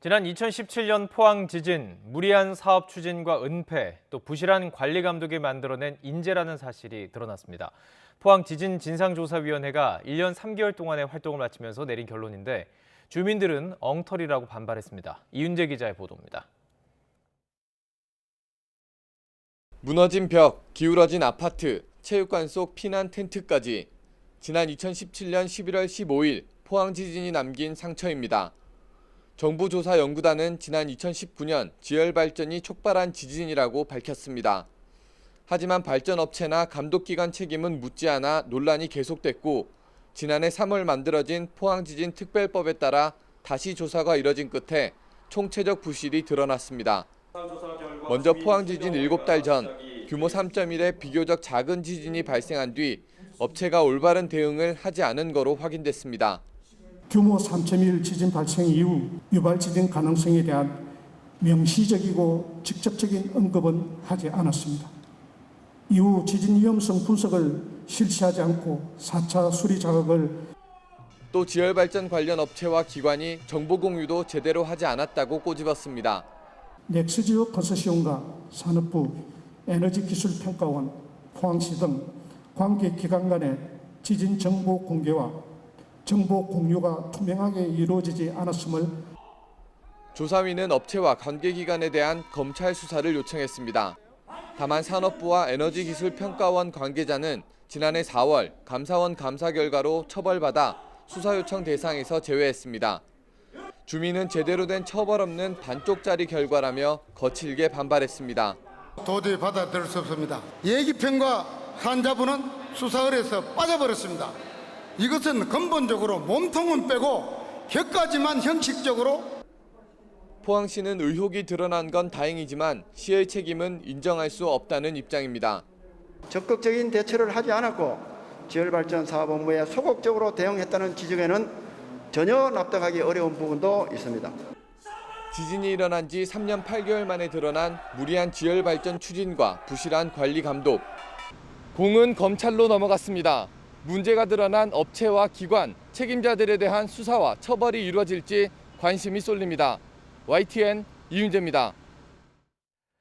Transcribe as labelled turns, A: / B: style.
A: 지난 2017년 포항 지진, 무리한 사업 추진과 은폐, 또 부실한 관리 감독이 만들어낸 인재라는 사실이 드러났습니다. 포항 지진 진상조사위원회가 1년 3개월 동안의 활동을 마치면서 내린 결론인데 주민들은 엉터리라고 반발했습니다. 이윤재 기자의 보도입니다.
B: 무너진 벽, 기울어진 아파트, 체육관 속 피난 텐트까지 지난 2017년 11월 15일 포항 지진이 남긴 상처입니다. 정부조사연구단은 지난 2019년 지열발전이 촉발한 지진이라고 밝혔습니다. 하지만 발전업체나 감독기관 책임은 묻지 않아 논란이 계속됐고 지난해 3월 만들어진 포항지진 특별법에 따라 다시 조사가 이뤄진 끝에 총체적 부실이 드러났습니다. 먼저 포항지진 7달 전 규모 3.1의 비교적 작은 지진이 발생한 뒤 업체가 올바른 대응을 하지 않은 거로 확인됐습니다.
C: 규모 3.1 지진 발생 이후 유발 지진 가능성에 대한 명시적이고 직접적인 언급은 하지 않았습니다. 이후 지진 위험성 분석을 실시하지 않고 4차 수리 작업을
B: 또 지열발전 관련 업체와 기관이 정보 공유도 제대로 하지 않았다고 꼬집었습니다.
C: 넥스지오 컨소시엄과 산업부, 에너지기술평가원, 포항시 등 관계기관 간의 지진 정보 공개와 정보 공유가 투명하게 이루어지지 않았음을
B: 조사위는 업체와 관계기관에 대한 검찰 수사를 요청했습니다. 다만 산업부와 에너지기술평가원 관계자는 지난해 4월 감사원 감사 결과로 처벌받아 수사 요청 대상에서 제외했습니다. 주민은 제대로 된 처벌 없는 반쪽짜리 결과라며 거칠게 반발했습니다.
D: 도저히 받아들일 수 없습니다. 예기편과 환자분은 수사 의뢰에서 빠져버렸습니다. 이것은 근본적으로 몸통은 빼고 격까지만 형식적으로.
B: 포항시는 의혹이 드러난 건 다행이지만 시의 책임은 인정할 수 없다는 입장입니다.
E: 적극적인 대처를 하지 않았고 지열발전사업본부에 소극적으로 대응했다는 지적에는 전혀 납득하기 어려운 부분도 있습니다.
B: 지진이 일어난 지 3년 8개월 만에 드러난 무리한 지열발전 추진과 부실한 관리 감독. 공은 검찰로 넘어갔습니다. 문제가 드러난 업체와 기관, 책임자들에 대한 수사와 처벌이 이루어질지 관심이 쏠립니다. YTN 이윤재입니다.